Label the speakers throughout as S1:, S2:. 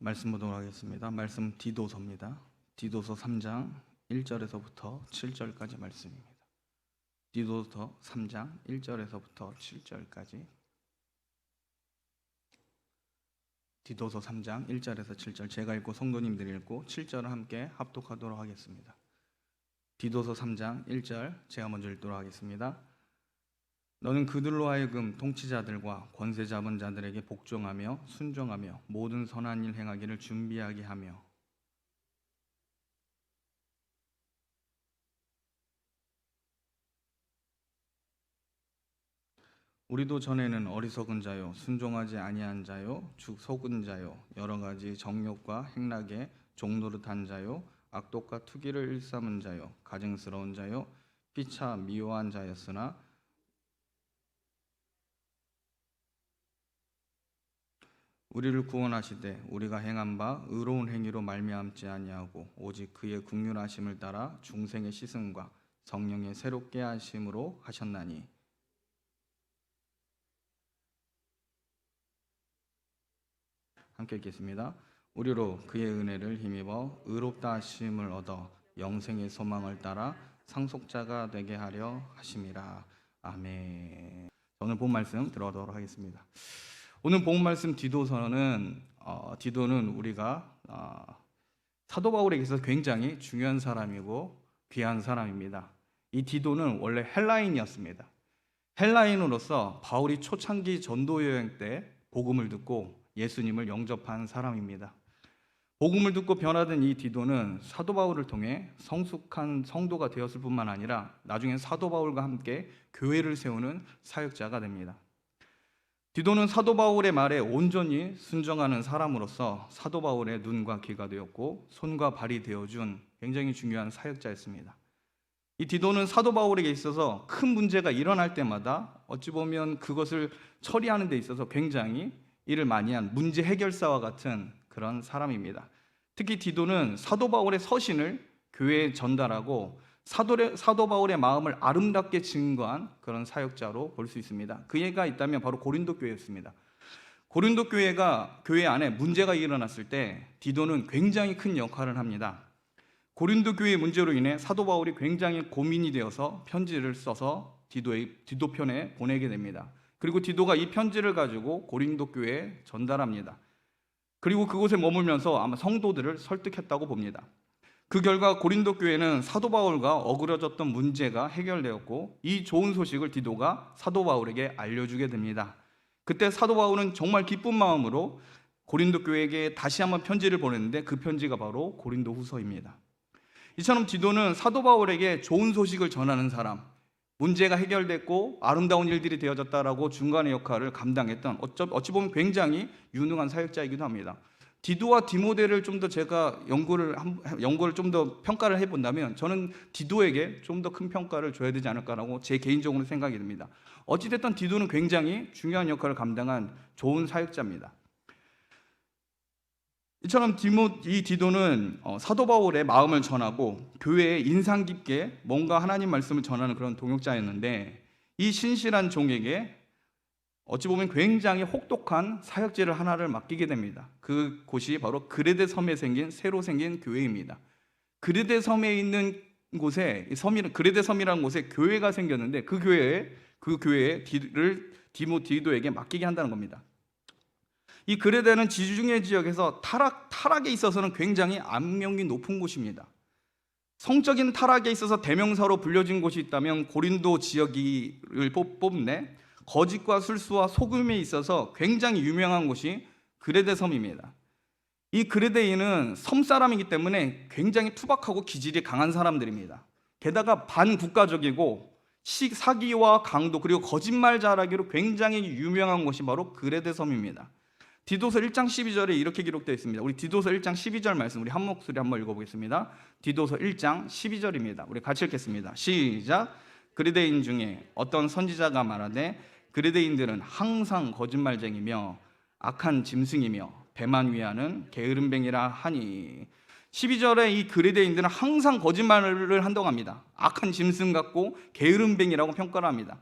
S1: 말씀 보도록 하겠습니다. 말씀 디도서입니다. 디도서 3장 1절에서부터 7절까지 말씀입니다. 디도서 3장 1절에서부터 7절까지. 디도서 3장 1절에서 7절 제가 읽고 성도님들이 읽고 7절을 함께 합독하도록 하겠습니다. 디도서 3장 1절 제가 먼저 읽도록 하겠습니다. 너는 그들로 하여금 통치자들과 권세 잡은 자들에게 복종하며 순종하며 모든 선한 일 행하기를 준비하게 하며 우리도 전에는 어리석은 자요 순종하지 아니한 자요 즉 속은 자요 여러 가지 정욕과 행락에 종노릇한 자요 악독과 투기를 일삼은 자요 가증스러운 자요 피차 미워한 자였으나 우리를 구원하시되 우리가 행한 바 의로운 행위로 말미암지 아니하고 오직 그의 긍휼하심을 따라 중생의 씻음과 성령의 새롭게 하심으로 하셨나니 함께 읽겠습니다. 우리로 그의 은혜를 힘입어 의롭다 하심을 얻어 영생의 소망을 따라 상속자가 되게 하려 하심이라. 아멘. 오늘 본 말씀 들어가도록 하겠습니다. 오늘 본 말씀 디도서는 디도는 우리가 사도 바울에게 있어서 굉장히 중요한 사람이고 귀한 사람입니다. 이 디도는 원래 헬라인이었습니다. 헬라인으로서 바울이 초창기 전도 여행 때 복음을 듣고 예수님을 영접한 사람입니다. 복음을 듣고 변화된 이 디도는 사도 바울을 통해 성숙한 성도가 되었을 뿐만 아니라 나중에 사도 바울과 함께 교회를 세우는 사역자가 됩니다. 디도는 사도 바울의 말에 온전히 순종하는 사람으로서 사도 바울의 눈과 귀가 되었고 손과 발이 되어준 굉장히 중요한 사역자였습니다. 이 디도는 사도 바울에게 있어서 큰 문제가 일어날 때마다 어찌 보면 그것을 처리하는 데 있어서 굉장히 일을 많이 한 문제 해결사와 같은 그런 사람입니다. 특히 디도는 사도 바울의 서신을 교회에 전달하고 사도 바울의 마음을 아름답게 증거한 그런 사역자로 볼 수 있습니다. 그 예가 있다면 바로 고린도 교회였습니다. 고린도 교회가 교회 안에 문제가 일어났을 때 디도는 굉장히 큰 역할을 합니다. 고린도 교회의 문제로 인해 사도 바울이 굉장히 고민이 되어서 편지를 써서 디도 편에 보내게 됩니다. 그리고 디도가 이 편지를 가지고 고린도 교회에 전달합니다. 그리고 그곳에 머물면서 아마 성도들을 설득했다고 봅니다. 그 결과 고린도 교회는 사도 바울과 어그러졌던 문제가 해결되었고 이 좋은 소식을 디도가 사도 바울에게 알려주게 됩니다. 그때 사도 바울은 정말 기쁜 마음으로 고린도 교회에게 다시 한번 편지를 보냈는데 그 편지가 바로 고린도 후서입니다. 이처럼 디도는 사도 바울에게 좋은 소식을 전하는 사람, 문제가 해결됐고 아름다운 일들이 되어졌다라고 중간의 역할을 감당했던 어찌 보면 굉장히 유능한 사역자이기도 합니다. 디도와 디모데를 좀 더 제가 연구를 좀 더 평가를 해본다면 저는 디도에게 좀 더 큰 평가를 줘야 되지 않을까라고 제 개인적으로 생각이 듭니다. 어찌됐든 디도는 굉장히 중요한 역할을 감당한 좋은 사역자입니다. 이처럼 이 디도는 사도 바울의 마음을 전하고 교회에 인상 깊게 뭔가 하나님 말씀을 전하는 그런 동역자였는데 이 신실한 종에게 어찌 보면 굉장히 혹독한 사역제를 하나를 맡기게 됩니다. 그곳이 바로 그레데 섬에 생긴 새로 생긴 교회입니다. 그레데 섬에 있는 곳에 그레데 섬이라는 곳에 교회가 생겼는데 그 교회에 디도에게 맡기게 한다는 겁니다. 이 그레데는 지중해 지역에서 타락에 있어서는 굉장히 악명이 높은 곳입니다. 성적인 타락에 있어서 대명사로 불려진 곳이 있다면 고린도 지역을 뽑네. 거짓과 술수와 속임에 있어서 굉장히 유명한 곳이 그레데 섬입니다. 이 그레데인은 섬 사람이기 때문에 굉장히 투박하고 기질이 강한 사람들입니다. 게다가 반국가적이고 사기와 강도 그리고 거짓말 잘하기로 굉장히 유명한 곳이 바로 그레데 섬입니다. 디도서 1장 12절에 이렇게 기록되어 있습니다. 우리 디도서 1장 12절 말씀 우리 한 목소리 한번 읽어보겠습니다. 디도서 1장 12절입니다. 우리 같이 읽겠습니다. 시작. 그레데인 중에 어떤 선지자가 말하되 그레데인들은 항상 거짓말쟁이며 악한 짐승이며 배만 위하는 게으름뱅이라 하니 12절에 이 그레데인들은 항상 거짓말을 한다고 합니다. 악한 짐승 같고 게으름뱅이라고 평가를 합니다.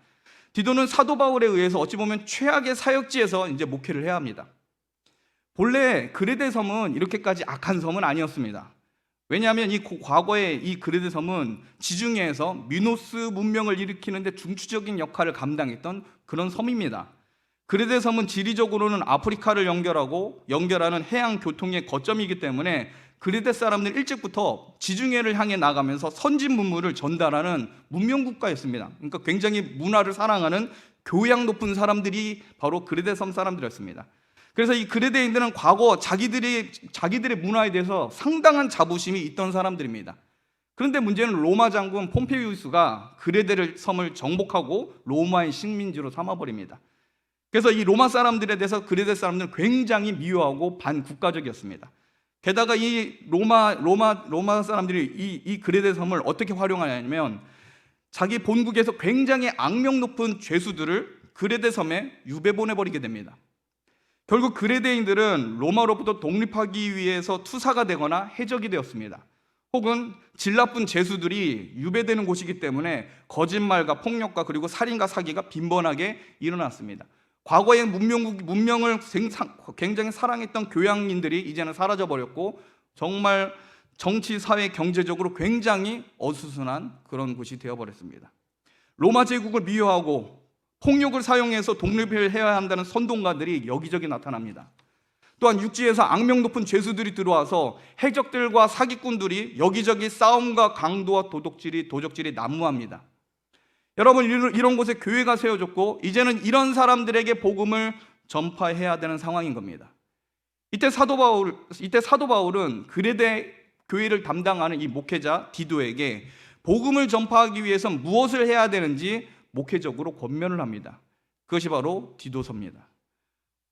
S1: 디도는 사도 바울에 의해서 어찌 보면 최악의 사역지에서 이제 목회를 해야 합니다. 본래 그레데 섬은 이렇게까지 악한 섬은 아니었습니다. 왜냐하면 이 과거에 이 그레데 섬은 지중해에서 미노스 문명을 일으키는데 중추적인 역할을 감당했던 그런 섬입니다. 그레데 섬은 지리적으로는 아프리카를 연결하는 해양 교통의 거점이기 때문에 그레데 사람들은 일찍부터 지중해를 향해 나가면서 선진 문물을 전달하는 문명 국가였습니다. 그러니까 굉장히 문화를 사랑하는 교양 높은 사람들이 바로 그레데 섬 사람들이었습니다. 그래서 이 그레데인들은 과거 자기들의 문화에 대해서 상당한 자부심이 있던 사람들입니다. 그런데 문제는 로마 장군 폼페이우스가 그레데 섬을 정복하고 로마의 식민지로 삼아버립니다. 그래서 이 로마 사람들에 대해서 그레데 사람들은 굉장히 미워하고 반국가적이었습니다. 게다가 이 로마 사람들이 이 그레데 섬을 어떻게 활용하냐면 자기 본국에서 굉장히 악명 높은 죄수들을 그레데 섬에 유배 보내버리게 됩니다. 결국 그레데인들은 로마로부터 독립하기 위해서 투사가 되거나 해적이 되었습니다. 혹은 질 나쁜 죄수들이 유배되는 곳이기 때문에 거짓말과 폭력과 그리고 살인과 사기가 빈번하게 일어났습니다. 과거의 문명을 굉장히 사랑했던 교양인들이 이제는 사라져버렸고 정말 정치, 사회, 경제적으로 굉장히 어수선한 그런 곳이 되어버렸습니다. 로마 제국을 미워하고 폭력을 사용해서 독립을 해야 한다는 선동가들이 여기저기 나타납니다. 또한 육지에서 악명 높은 죄수들이 들어와서 해적들과 사기꾼들이 여기저기 싸움과 강도와 도적질이 난무합니다. 여러분, 이런 곳에 교회가 세워졌고 이제는 이런 사람들에게 복음을 전파해야 되는 상황인 겁니다. 이때 사도 바울은 그레데 교회를 담당하는 이 목회자 디도에게 복음을 전파하기 위해서 무엇을 해야 되는지 목회적으로 권면을 합니다. 그것이 바로 디도서입니다.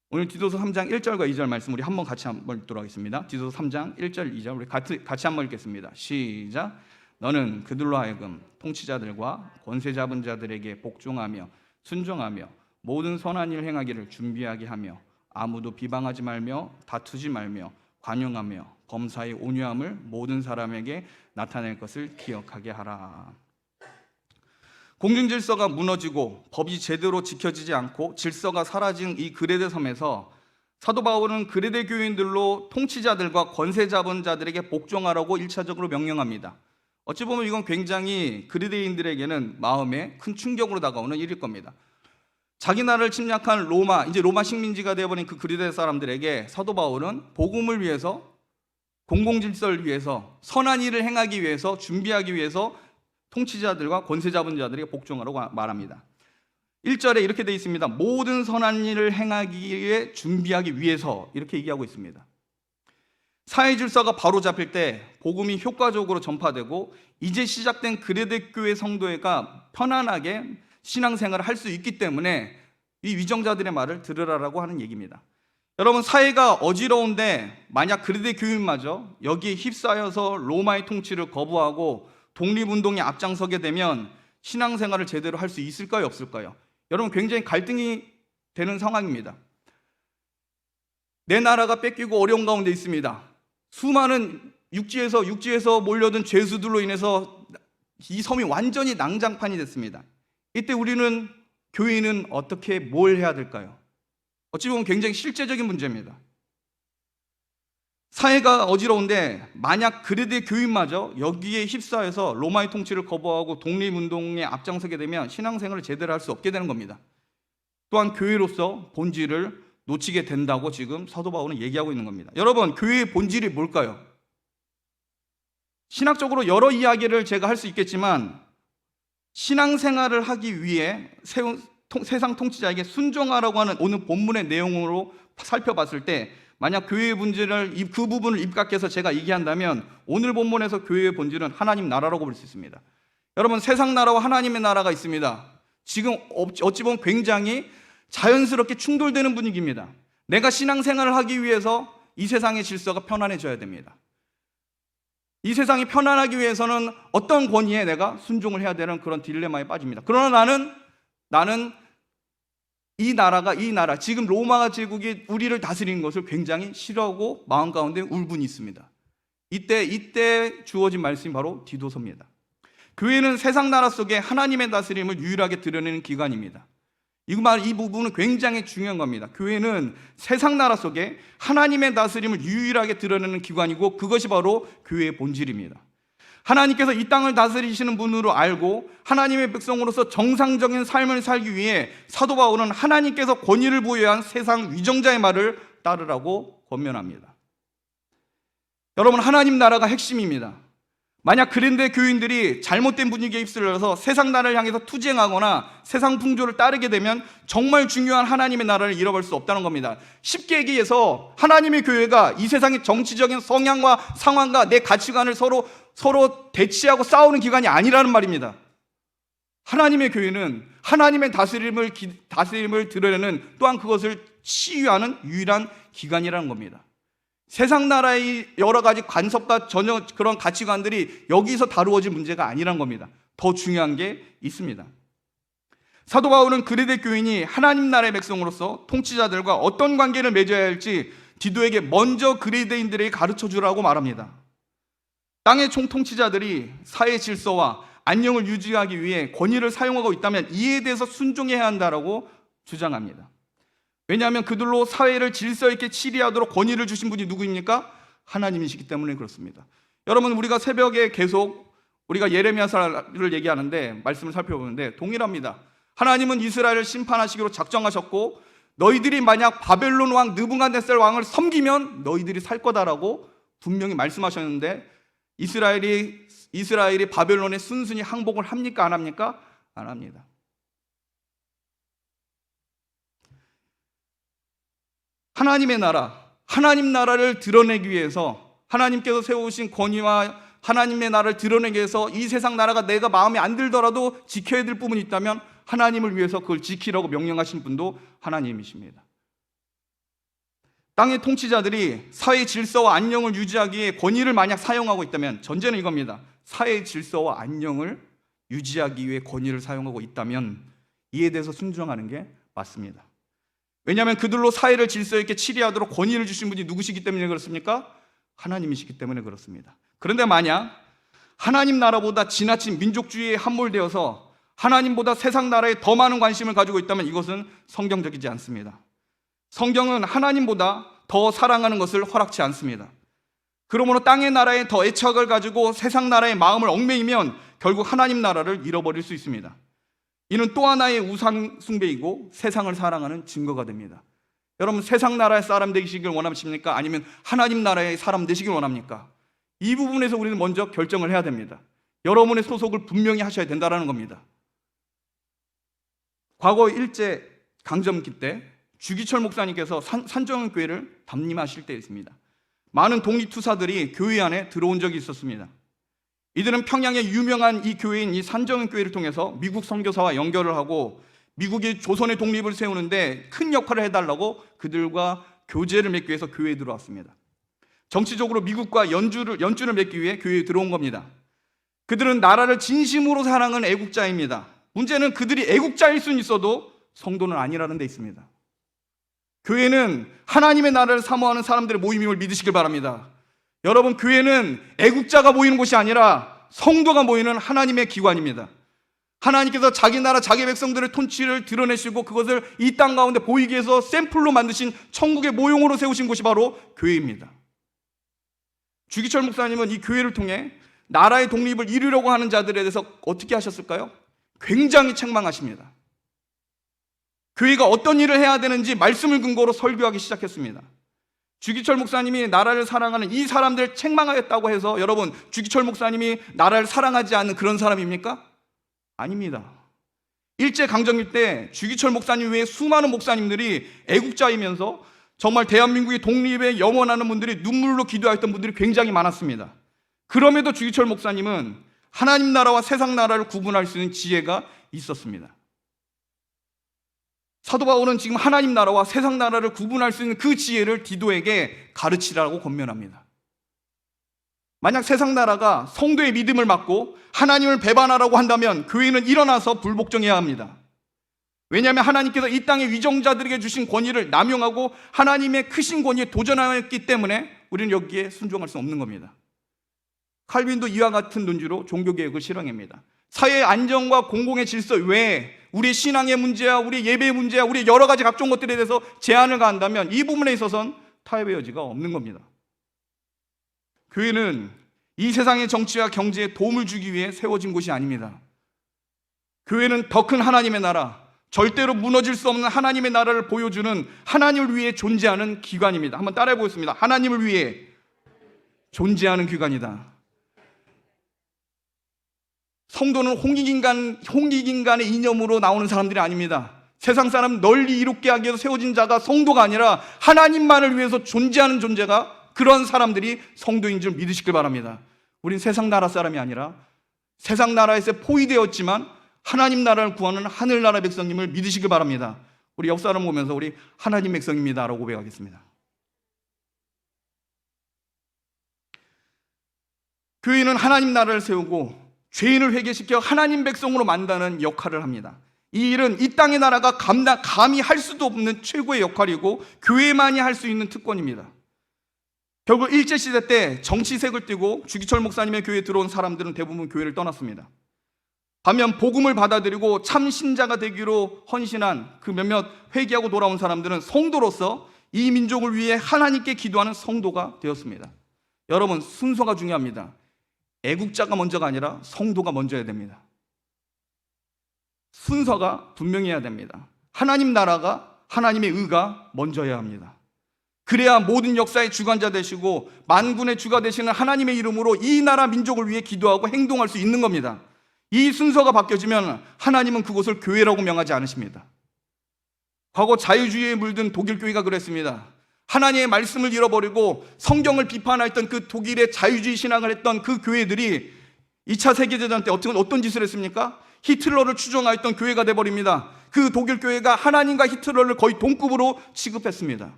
S1: 오늘 디도서 3장 1절과 2절 말씀 우리 같이 한번 읽도록 하겠습니다. 디도서 3장 1절 2절 우리 같이 한번 읽겠습니다. 시작. 너는 그들로 하여금 통치자들과 권세 잡은 자들에게 복종하며 순종하며 모든 선한 일 행하기를 준비하게 하며 아무도 비방하지 말며 다투지 말며 관용하며 범사의 온유함을 모든 사람에게 나타낼 것을 기억하게 하라. 공중질서가 무너지고 법이 제대로 지켜지지 않고 질서가 사라진 이 그레데 섬에서 사도 바울은 그레데 교인들로 통치자들과 권세 잡은 자들에게 복종하라고 1차적으로 명령합니다. 어찌 보면 이건 굉장히 그레데인들에게는 마음에 큰 충격으로 다가오는 일일 겁니다. 자기 나라를 침략한 이제 로마 식민지가 되어버린 그 그레데 사람들에게 사도 바울은 복음을 위해서, 공공질서를 위해서, 선한 일을 행하기 위해서, 준비하기 위해서 통치자들과 권세 잡은 자들에게 복종하라고 말합니다. 1절에 이렇게 되어 있습니다. 모든 선한 일을 행하기 위해 준비하기 위해서 이렇게 얘기하고 있습니다. 사회 질서가 바로 잡힐 때 복음이 효과적으로 전파되고 이제 시작된 그레데 교회 성도회가 편안하게 신앙생활을 할 수 있기 때문에 이 위정자들의 말을 들으라라고 하는 얘기입니다. 여러분, 사회가 어지러운데 만약 그레데 교인마저 여기에 휩싸여서 로마의 통치를 거부하고 독립운동에 앞장서게 되면 신앙생활을 제대로 할 수 있을까요, 없을까요? 여러분, 굉장히 갈등이 되는 상황입니다. 내 나라가 뺏기고 어려운 가운데 있습니다. 수많은 육지에서 몰려든 죄수들로 인해서 이 섬이 완전히 난장판이 됐습니다. 이때 우리는, 교인은 어떻게 뭘 해야 될까요? 어찌 보면 굉장히 실제적인 문제입니다. 사회가 어지러운데 만약 그레데 교인마저 여기에 휩싸여서 로마의 통치를 거부하고 독립운동에 앞장서게 되면 신앙생활을 제대로 할 수 없게 되는 겁니다. 또한 교회로서 본질을 놓치게 된다고 지금 사도 바울은 얘기하고 있는 겁니다. 여러분, 교회의 본질이 뭘까요? 신학적으로 여러 이야기를 제가 할 수 있겠지만 신앙생활을 하기 위해 세상 통치자에게 순종하라고 하는 오늘 본문의 내용으로 살펴봤을 때 만약 교회의 본질을 그 부분을 입각해서 제가 얘기한다면 오늘 본문에서 교회의 본질은 하나님 나라라고 볼 수 있습니다. 여러분, 세상 나라와 하나님의 나라가 있습니다. 지금 어찌 보면 굉장히 자연스럽게 충돌되는 분위기입니다. 내가 신앙생활을 하기 위해서 이 세상의 질서가 편안해져야 됩니다. 이 세상이 편안하기 위해서는 어떤 권위에 내가 순종을 해야 되는 그런 딜레마에 빠집니다. 그러나 나는 이 나라, 지금 로마 제국이 우리를 다스리는 것을 굉장히 싫어하고 마음 가운데 울분이 있습니다. 이때 주어진 말씀이 바로 디도서입니다. 교회는 세상 나라 속에 하나님의 다스림을 유일하게 드러내는 기관입니다. 이 부분은 굉장히 중요한 겁니다. 교회는 세상 나라 속에 하나님의 다스림을 유일하게 드러내는 기관이고 그것이 바로 교회의 본질입니다. 하나님께서 이 땅을 다스리시는 분으로 알고 하나님의 백성으로서 정상적인 삶을 살기 위해 사도 바울은 하나님께서 권위를 부여한 세상 위정자의 말을 따르라고 권면합니다. 여러분, 하나님 나라가 핵심입니다. 만약 그랜드 교인들이 잘못된 분위기에 휩쓸려서 세상 나라를 향해서 투쟁하거나 세상 풍조를 따르게 되면 정말 중요한 하나님의 나라를 잃어버릴 수 없다는 겁니다. 쉽게 얘기해서 하나님의 교회가 이 세상의 정치적인 성향과 상황과 내 가치관을 서로 대치하고 싸우는 기관이 아니라는 말입니다. 하나님의 교회는 하나님의 다스림을 드러내는, 또한 그것을 치유하는 유일한 기관이라는 겁니다. 세상 나라의 여러 가지 관습과 전혀 그런 가치관들이 여기서 다루어질 문제가 아니란 겁니다. 더 중요한 게 있습니다. 사도 바울은 그레데 교인이 하나님 나라의 백성으로서 통치자들과 어떤 관계를 맺어야 할지 디도에게 먼저 그레데인들에게 가르쳐 주라고 말합니다. 땅의 총통치자들이 사회 질서와 안녕을 유지하기 위해 권위를 사용하고 있다면 이에 대해서 순종해야 한다라고 주장합니다. 왜냐하면 그들로 사회를 질서 있게 치리하도록 권위를 주신 분이 누구입니까? 하나님이시기 때문에 그렇습니다. 여러분, 우리가 새벽에 계속 우리가 예레미야서를 얘기하는데 말씀을 살펴보는데 동일합니다. 하나님은 이스라엘을 심판하시기로 작정하셨고 너희들이 만약 바벨론 왕 느부갓네살 왕을 섬기면 너희들이 살 거다라고 분명히 말씀하셨는데 이스라엘이 바벨론에 순순히 항복을 합니까? 안 합니까? 안 합니다. 하나님의 나라, 하나님 나라를 드러내기 위해서 하나님께서 세우신 권위와 하나님의 나라를 드러내기 위해서 이 세상 나라가 내가 마음에 안 들더라도 지켜야 될 부분이 있다면 하나님을 위해서 그걸 지키라고 명령하신 분도 하나님이십니다. 땅의 통치자들이 사회 질서와 안녕을 유지하기 위해 권위를 만약 사용하고 있다면, 전제는 이겁니다. 사회 질서와 안녕을 유지하기 위해 권위를 사용하고 있다면 이에 대해서 순종하는 게 맞습니다. 왜냐하면 그들로 사회를 질서 있게 치리하도록 권위를 주신 분이 누구시기 때문에 그렇습니까? 하나님이시기 때문에 그렇습니다. 그런데 만약 하나님 나라보다 지나친 민족주의에 함몰되어서 하나님보다 세상 나라에 더 많은 관심을 가지고 있다면 이것은 성경적이지 않습니다. 성경은 하나님보다 더 사랑하는 것을 허락치 않습니다. 그러므로 땅의 나라에 더 애착을 가지고 세상 나라의 마음을 얽매이면 결국 하나님 나라를 잃어버릴 수 있습니다. 이는 또 하나의 우상 숭배이고 세상을 사랑하는 증거가 됩니다. 여러분, 세상 나라의 사람 되시길 원하십니까? 아니면 하나님 나라의 사람 되시길 원합니까? 이 부분에서 우리는 먼저 결정을 해야 됩니다. 여러분의 소속을 분명히 하셔야 된다는 겁니다. 과거 일제 강점기 때 주기철 목사님께서 산정교회를 담임하실 때 있습니다. 많은 독립투사들이 교회 안에 들어온 적이 있었습니다. 이들은 평양의 유명한 이 교회인 이 산정교회를 통해서 미국 선교사와 연결을 하고 미국이 조선의 독립을 세우는데 큰 역할을 해달라고 그들과 교제를 맺기 위해서 교회에 들어왔습니다. 정치적으로 미국과 연주를 맺기 위해 교회에 들어온 겁니다. 그들은 나라를 진심으로 사랑하는 애국자입니다. 문제는 그들이 애국자일 수는 있어도 성도는 아니라는 데 있습니다. 교회는 하나님의 나라를 사모하는 사람들의 모임임을 믿으시길 바랍니다. 여러분, 교회는 애국자가 모이는 곳이 아니라 성도가 모이는 하나님의 기관입니다. 하나님께서 자기 나라, 자기 백성들의 통치를 드러내시고 그것을 이 땅 가운데 보이기 위해서 샘플로 만드신 천국의 모형으로 세우신 곳이 바로 교회입니다. 주기철 목사님은 이 교회를 통해 나라의 독립을 이루려고 하는 자들에 대해서 어떻게 하셨을까요? 굉장히 책망하십니다. 교회가 어떤 일을 해야 되는지 말씀을 근거로 설교하기 시작했습니다. 주기철 목사님이 나라를 사랑하는 이 사람들을 책망하겠다고 해서 여러분, 주기철 목사님이 나라를 사랑하지 않는 그런 사람입니까? 아닙니다. 일제강점기 때 주기철 목사님 외에 수많은 목사님들이 애국자이면서 정말 대한민국의 독립에 염원하는 분들이 눈물로 기도했던 분들이 굉장히 많았습니다. 그럼에도 주기철 목사님은 하나님 나라와 세상 나라를 구분할 수 있는 지혜가 있었습니다. 사도 바울은 지금 하나님 나라와 세상 나라를 구분할 수 있는 그 지혜를 디도에게 가르치라고 권면합니다. 만약 세상 나라가 성도의 믿음을 막고 하나님을 배반하라고 한다면 교회는 일어나서 불복종해야 합니다. 왜냐하면 하나님께서 이 땅의 위정자들에게 주신 권위를 남용하고 하나님의 크신 권위에 도전하였기 때문에 우리는 여기에 순종할 수 없는 겁니다. 칼빈도 이와 같은 논지로 종교개혁을 실행합니다. 사회의 안정과 공공의 질서 외에 우리의 신앙의 문제야, 우리의 예배의 문제야, 우리의 여러 가지 각종 것들에 대해서 제한을 가한다면 이 부분에 있어서는 타협의 여지가 없는 겁니다. 교회는 이 세상의 정치와 경제에 도움을 주기 위해 세워진 곳이 아닙니다. 교회는 더 큰 하나님의 나라, 절대로 무너질 수 없는 하나님의 나라를 보여주는 하나님을 위해 존재하는 기관입니다. 한번 따라해 보겠습니다. 하나님을 위해 존재하는 기관이다. 성도는 홍익인간의 이념으로 나오는 사람들이 아닙니다. 세상 사람 널리 이롭게 하기 위해서 세워진 자가 성도가 아니라 하나님만을 위해서 존재하는 존재가, 그런 사람들이 성도인 줄 믿으시길 바랍니다. 우린 세상 나라 사람이 아니라 세상 나라에서 포위되었지만 하나님 나라를 구하는 하늘나라 백성님을 믿으시길 바랍니다. 우리 역사를 보면서 우리 하나님 백성입니다 라고 고백하겠습니다. 교회는 하나님 나라를 세우고 죄인을 회개시켜 하나님 백성으로 만드는 역할을 합니다. 이 일은 이 땅의 나라가 감히 할 수도 없는 최고의 역할이고 교회만이 할 수 있는 특권입니다. 결국 일제시대 때 정치색을 띠고 주기철 목사님의 교회에 들어온 사람들은 대부분 교회를 떠났습니다. 반면 복음을 받아들이고 참 신자가 되기로 헌신한 그 몇몇 회개하고 돌아온 사람들은 성도로서 이 민족을 위해 하나님께 기도하는 성도가 되었습니다. 여러분, 순서가 중요합니다. 애국자가 먼저가 아니라 성도가 먼저여야 됩니다. 순서가 분명해야 됩니다. 하나님 나라가, 하나님의 의가 먼저여야 합니다. 그래야 모든 역사의 주관자 되시고 만군의 주가 되시는 하나님의 이름으로 이 나라 민족을 위해 기도하고 행동할 수 있는 겁니다. 이 순서가 바뀌어지면 하나님은 그곳을 교회라고 명하지 않으십니다. 과거 자유주의에 물든 독일 교회가 그랬습니다. 하나님의 말씀을 잃어버리고 성경을 비판했던 그 독일의 자유주의 신앙을 했던 그 교회들이 2차 세계대전 때 어떤 짓을 했습니까? 히틀러를 추종하였던 교회가 돼버립니다. 그 독일 교회가 하나님과 히틀러를 거의 동급으로 취급했습니다.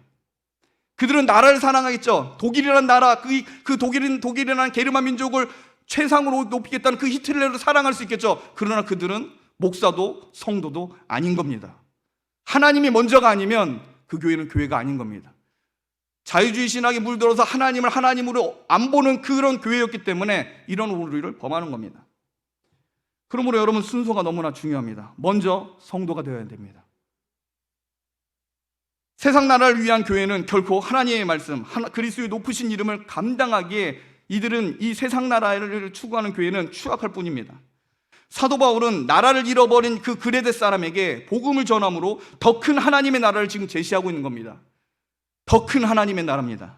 S1: 그들은 나라를 사랑하겠죠. 독일이라는 나라, 그 독일이라는 게르만 민족을 최상으로 높이겠다는 그 히틀러를 사랑할 수 있겠죠. 그러나 그들은 목사도 성도도 아닌 겁니다. 하나님이 먼저가 아니면 그 교회는 교회가 아닌 겁니다. 자유주의 신학에 물들어서 하나님을 하나님으로 안 보는 그런 교회였기 때문에 이런 오류를 범하는 겁니다. 그러므로 여러분, 순서가 너무나 중요합니다. 먼저 성도가 되어야 됩니다. 세상 나라를 위한 교회는 결코 하나님의 말씀, 그리스도의 높으신 이름을 감당하기에 이들은 이 세상 나라를 추구하는 교회는 추악할 뿐입니다. 사도 바울은 나라를 잃어버린 그 그레데 사람에게 복음을 전함으로 더 큰 하나님의 나라를 지금 제시하고 있는 겁니다. 더 큰 하나님의 나라입니다.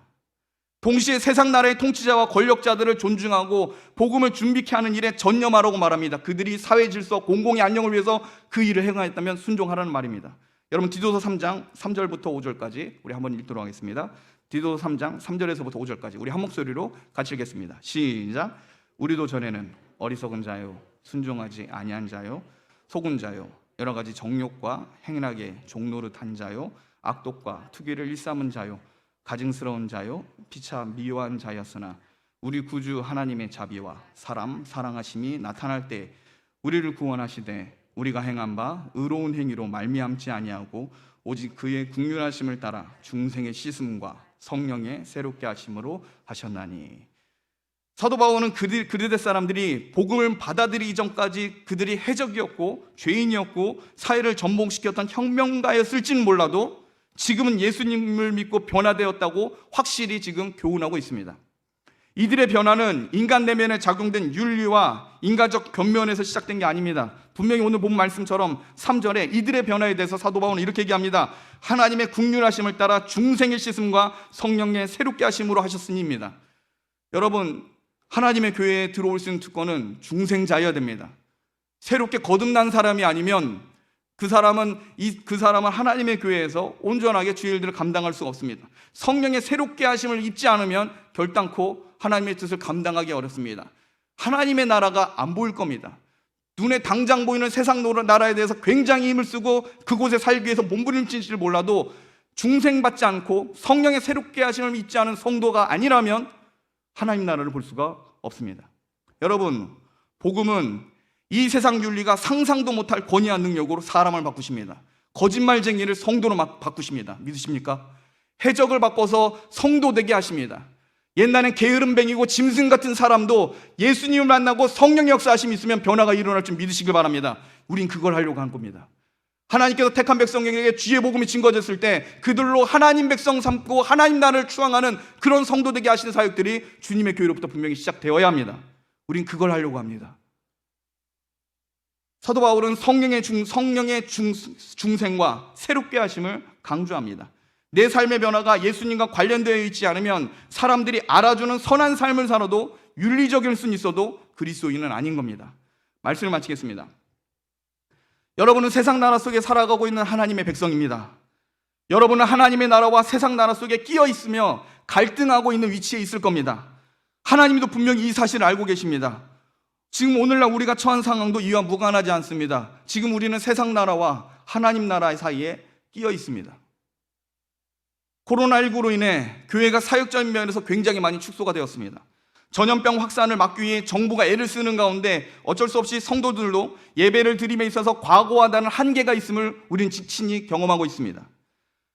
S1: 동시에 세상 나라의 통치자와 권력자들을 존중하고 복음을 준비케 하는 일에 전념하라고 말합니다. 그들이 사회 질서, 공공의 안녕을 위해서 그 일을 행하였다면 순종하라는 말입니다. 여러분, 디도서 3장 3절부터 5절까지 우리 한번 읽도록 하겠습니다. 디도서 3장 3절에서부터 5절까지 우리 한 목소리로 같이 읽겠습니다. 시작. 우리도 전에는 어리석은 자요, 순종하지 아니한 자요, 속은 자요, 여러 가지 정욕과 행락에 종노릇한 자요, 악독과 투기를 일삼은 자요, 가증스러운 자요, 피차 미워한 자였으나 우리 구주 하나님의 자비와 사람 사랑하심이 나타날 때 우리를 구원하시되 우리가 행한 바 의로운 행위로 말미암지 아니하고 오직 그의 긍휼하심을 따라 중생의 씻음과 성령의 새롭게 하심으로 하셨나니. 사도 바울은 그레데 사람들이 복음을 받아들이기 전까지 그들이 해적이었고 죄인이었고 사회를 전복시켰던 혁명가였을지는 몰라도 지금은 예수님을 믿고 변화되었다고 확실히 지금 교훈하고 있습니다. 이들의 변화는 인간 내면에 작용된 윤리와 인간적 견면에서 시작된 게 아닙니다. 분명히 오늘 본 말씀처럼 3절에 이들의 변화에 대해서 사도 바울은 이렇게 얘기합니다. 하나님의 긍휼하심을 따라 중생의 씻음과 성령의 새롭게 하심으로 하셨으니입니다. 여러분, 하나님의 교회에 들어올 수 있는 특권은 중생자여야 됩니다. 새롭게 거듭난 사람이 아니면 그 사람은 하나님의 교회에서 온전하게 주의 일들을 감당할 수가 없습니다. 성령의 새롭게 하심을 입지 않으면 결단코 하나님의 뜻을 감당하기 어렵습니다. 하나님의 나라가 안 보일 겁니다. 눈에 당장 보이는 세상 나라에 대해서 굉장히 힘을 쓰고 그곳에 살기 위해서 몸부림칠지를 몰라도 중생받지 않고 성령의 새롭게 하심을 입지 않은 성도가 아니라면 하나님 나라를 볼 수가 없습니다. 여러분, 복음은 이 세상 윤리가 상상도 못할 권위한 능력으로 사람을 바꾸십니다. 거짓말쟁이를 성도로 바꾸십니다. 믿으십니까? 해적을 바꿔서 성도 되게 하십니다. 옛날엔 게으름뱅이고 짐승 같은 사람도 예수님을 만나고 성령의 역사하심이 있으면 변화가 일어날 줄 믿으시길 바랍니다. 우린 그걸 하려고 한 겁니다. 하나님께서 택한 백성에게 주의 복음이 증거졌을 때 그들로 하나님 백성 삼고 하나님 나라를 추앙하는 그런 성도 되게 하시는 사역들이 주님의 교회로부터 분명히 시작되어야 합니다. 우린 그걸 하려고 합니다. 사도 바울은 성령의 중생과 새롭게 하심을 강조합니다. 내 삶의 변화가 예수님과 관련되어 있지 않으면 사람들이 알아주는 선한 삶을 살아도 윤리적일 수는 있어도 그리스도인은 아닌 겁니다. 말씀을 마치겠습니다. 여러분은 세상 나라 속에 살아가고 있는 하나님의 백성입니다. 여러분은 하나님의 나라와 세상 나라 속에 끼어 있으며 갈등하고 있는 위치에 있을 겁니다. 하나님도 분명히 이 사실을 알고 계십니다. 지금 오늘날 우리가 처한 상황도 이와 무관하지 않습니다. 지금 우리는 세상 나라와 하나님 나라 사이에 끼어 있습니다. 코로나19로 인해 교회가 사역적인 면에서 굉장히 많이 축소가 되었습니다. 전염병 확산을 막기 위해 정부가 애를 쓰는 가운데 어쩔 수 없이 성도들도 예배를 드림에 있어서 과거와다는 한계가 있음을 우리는 친히 경험하고 있습니다.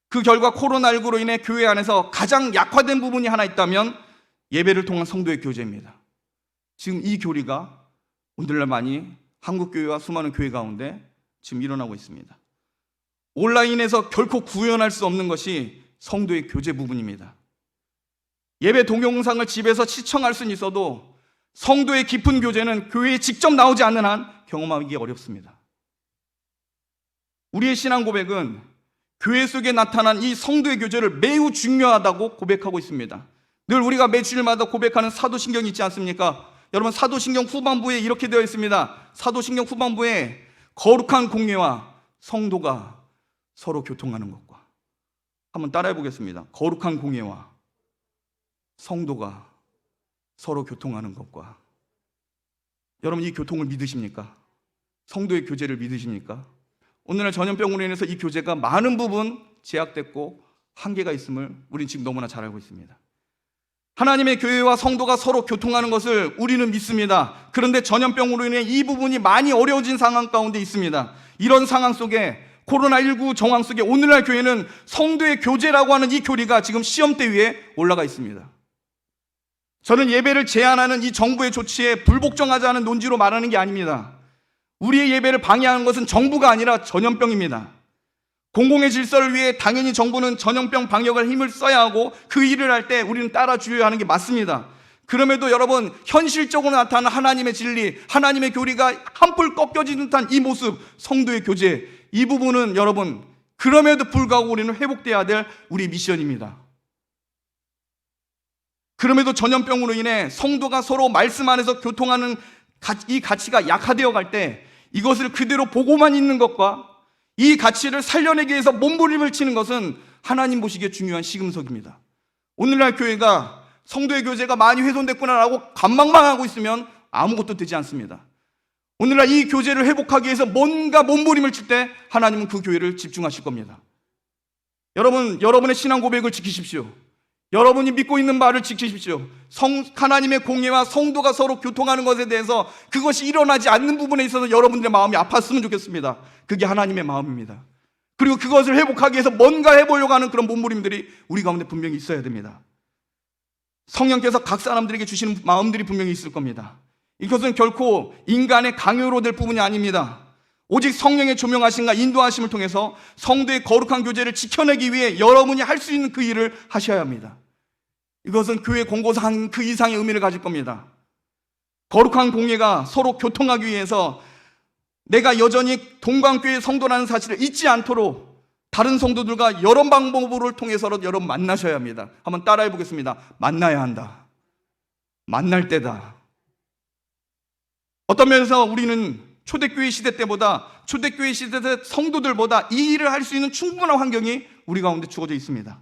S1: 그 결과 코로나19로 인해 교회 안에서 가장 약화된 부분이 하나 있다면 예배를 통한 성도의 교제입니다. 지금 이 교리가 오늘날 많이 한국교회와 수많은 교회 가운데 지금 일어나고 있습니다. 온라인에서 결코 구현할 수 없는 것이 성도의 교제 부분입니다. 예배 동영상을 집에서 시청할 수는 있어도 성도의 깊은 교제는 교회에 직접 나오지 않는 한 경험하기 어렵습니다. 우리의 신앙 고백은 교회 속에 나타난 이 성도의 교제를 매우 중요하다고 고백하고 있습니다. 늘 우리가 매주일마다 고백하는 사도신경이 있지 않습니까? 여러분, 사도신경 후반부에 이렇게 되어 있습니다. 사도신경 후반부에 거룩한 공예와 성도가 서로 교통하는 것과, 한번 따라해 보겠습니다. 거룩한 공예와 성도가 서로 교통하는 것과. 여러분, 이 교통을 믿으십니까? 성도의 교제를 믿으십니까? 오늘날 전염병으로 인해서 이 교제가 많은 부분 제약됐고 한계가 있음을 우린 지금 너무나 잘 알고 있습니다. 하나님의 교회와 성도가 서로 교통하는 것을 우리는 믿습니다. 그런데 전염병으로 인해 이 부분이 많이 어려워진 상황 가운데 있습니다. 이런 상황 속에, 코로나19 정황 속에 오늘날 교회는 성도의 교제라고 하는 이 교리가 지금 시험대 위에 올라가 있습니다. 저는 예배를 제한하는 이 정부의 조치에 불복종하지 않은 논지로 말하는 게 아닙니다. 우리의 예배를 방해하는 것은 정부가 아니라 전염병입니다. 공공의 질서를 위해 당연히 정부는 전염병 방역을 힘을 써야 하고 그 일을 할 때 우리는 따라주어야 하는 게 맞습니다. 그럼에도 여러분, 현실적으로 나타나는 하나님의 진리, 하나님의 교리가 한풀 꺾여진 듯한 이 모습, 성도의 교제, 이 부분은 여러분, 그럼에도 불구하고 우리는 회복돼야 될 우리 미션입니다. 그럼에도 전염병으로 인해 성도가 서로 말씀 안에서 교통하는 이 가치가 약화되어 갈 때 이것을 그대로 보고만 있는 것과 이 가치를 살려내기 위해서 몸부림을 치는 것은 하나님 보시기에 중요한 시금석입니다. 오늘날 교회가 성도의 교제가 많이 훼손됐구나라고 간망망하고 있으면 아무것도 되지 않습니다. 오늘날 이 교제를 회복하기 위해서 뭔가 몸부림을 칠 때 하나님은 그 교회를 집중하실 겁니다. 여러분, 여러분의 신앙 고백을 지키십시오. 여러분이 믿고 있는 바를 지키십시오. 하나님의 공예와 성도가 서로 교통하는 것에 대해서 그것이 일어나지 않는 부분에 있어서 여러분들의 마음이 아팠으면 좋겠습니다. 그게 하나님의 마음입니다. 그리고 그것을 회복하기 위해서 뭔가 해보려고 하는 그런 몸부림들이 우리 가운데 분명히 있어야 됩니다. 성령께서 각 사람들에게 주시는 마음들이 분명히 있을 겁니다. 이것은 결코 인간의 강요로 될 부분이 아닙니다. 오직 성령의 조명하심과 인도하심을 통해서 성도의 거룩한 교제를 지켜내기 위해 여러분이 할 수 있는 그 일을 하셔야 합니다. 이것은 교회 공고상 그 이상의 의미를 가질 겁니다. 거룩한 공예가 서로 교통하기 위해서 내가 여전히 동방교회 성도라는 사실을 잊지 않도록 다른 성도들과 여러 방법을 통해서라도 여러분 만나셔야 합니다. 한번 따라해 보겠습니다. 만나야 한다. 만날 때다. 어떤 면에서 우리는 초대교회 시대 때보다, 초대교회 시대 때 성도들보다 이 일을 할 수 있는 충분한 환경이 우리 가운데 주어져 있습니다.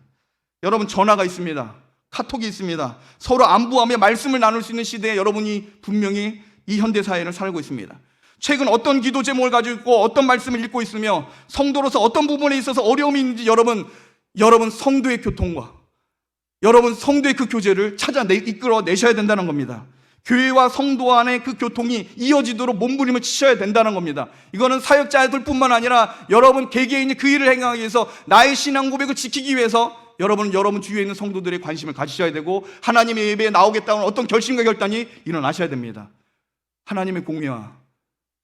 S1: 여러분, 전화가 있습니다. 카톡이 있습니다. 서로 안부하며 말씀을 나눌 수 있는 시대에 여러분이 분명히 이 현대사회를 살고 있습니다. 최근 어떤 기도 제목을 가지고 있고 어떤 말씀을 읽고 있으며 성도로서 어떤 부분에 있어서 어려움이 있는지 여러분 성도의 교통과 여러분 성도의 그 교제를 이끌어내셔야 된다는 겁니다. 교회와 성도 안의 그 교통이 이어지도록 몸부림을 치셔야 된다는 겁니다. 이거는 사역자들 뿐만 아니라 여러분 개개인이 그 일을 행하기 위해서 나의 신앙 고백을 지키기 위해서 여러분 주위에 있는 성도들의 관심을 가지셔야 되고 하나님의 예배에 나오겠다는 어떤 결심과 결단이 일어나셔야 됩니다. 하나님의 공예와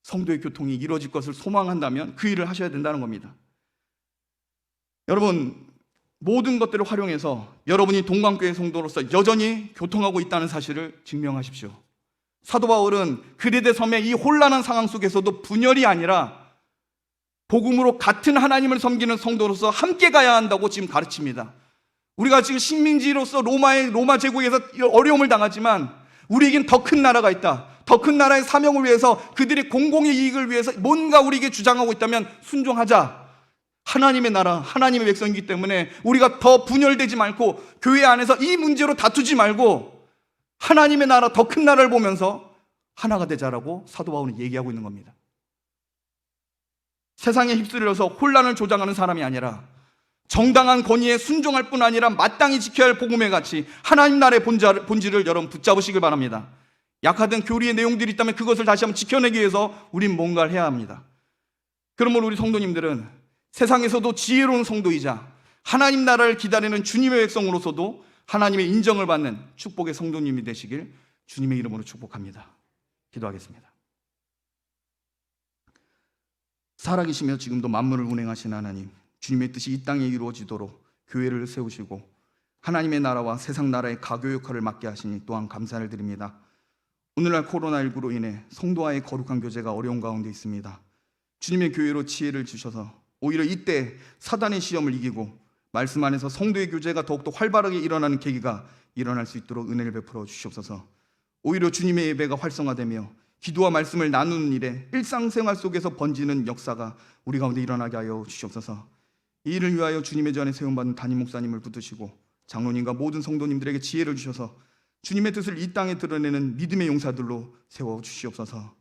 S1: 성도의 교통이 이루어질 것을 소망한다면 그 일을 하셔야 된다는 겁니다. 여러분, 모든 것들을 활용해서 여러분이 동방교회 성도로서 여전히 교통하고 있다는 사실을 증명하십시오. 사도 바울은 그리데 섬의 이 혼란한 상황 속에서도 분열이 아니라 복음으로 같은 하나님을 섬기는 성도로서 함께 가야 한다고 지금 가르칩니다. 우리가 지금 식민지로서 로마 제국에서 어려움을 당하지만 우리에겐 더 큰 나라가 있다. 더 큰 나라의 사명을 위해서, 그들의 공공의 이익을 위해서 뭔가 우리에게 주장하고 있다면 순종하자. 하나님의 나라, 하나님의 백성이기 때문에 우리가 더 분열되지 말고 교회 안에서 이 문제로 다투지 말고 하나님의 나라, 더 큰 나라를 보면서 하나가 되자라고 사도 바울은 얘기하고 있는 겁니다. 세상에 휩쓸려서 혼란을 조장하는 사람이 아니라 정당한 권위에 순종할 뿐 아니라 마땅히 지켜야 할 복음의 가치, 하나님 나라의 본질을 여러분 붙잡으시길 바랍니다. 약하던 교리의 내용들이 있다면 그것을 다시 한번 지켜내기 위해서 우린 뭔가를 해야 합니다. 그러므로 우리 성도님들은 세상에서도 지혜로운 성도이자 하나님 나라를 기다리는 주님의 백성으로서도 하나님의 인정을 받는 축복의 성도님이 되시길 주님의 이름으로 축복합니다. 기도하겠습니다. 살아계시며 지금도 만물을 운행하신 하나님, 주님의 뜻이 이 땅에 이루어지도록 교회를 세우시고 하나님의 나라와 세상 나라의 가교 역할을 맡게 하시니 또한 감사를 드립니다. 오늘날 코로나19로 인해 성도와의 거룩한 교제가 어려운 가운데 있습니다. 주님의 교회로 지혜를 주셔서 오히려 이때 사단의 시험을 이기고 말씀 안에서 성도의 교제가 더욱더 활발하게 일어나는 계기가 일어날 수 있도록 은혜를 베풀어 주시옵소서. 오히려 주님의 예배가 활성화되며 기도와 말씀을 나누는 일에 일상생활 속에서 번지는 역사가 우리 가운데 일어나게 하여 주시옵소서. 이 일을 위하여 주님의 전에 세움받은 담임 목사님을 붙드시고 장로님과 모든 성도님들에게 지혜를 주셔서 주님의 뜻을 이 땅에 드러내는 믿음의 용사들로 세워주시옵소서.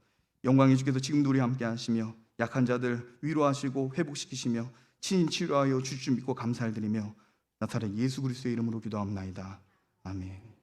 S1: 영광의 주께서 지금도 우리 함께 하시며 약한 자들 위로하시고 회복시키시며 친히 치료하여 주실 줄 믿고 감사를 드리며 나사렛 예수 그리스도의 이름으로 기도합나이다. 아멘.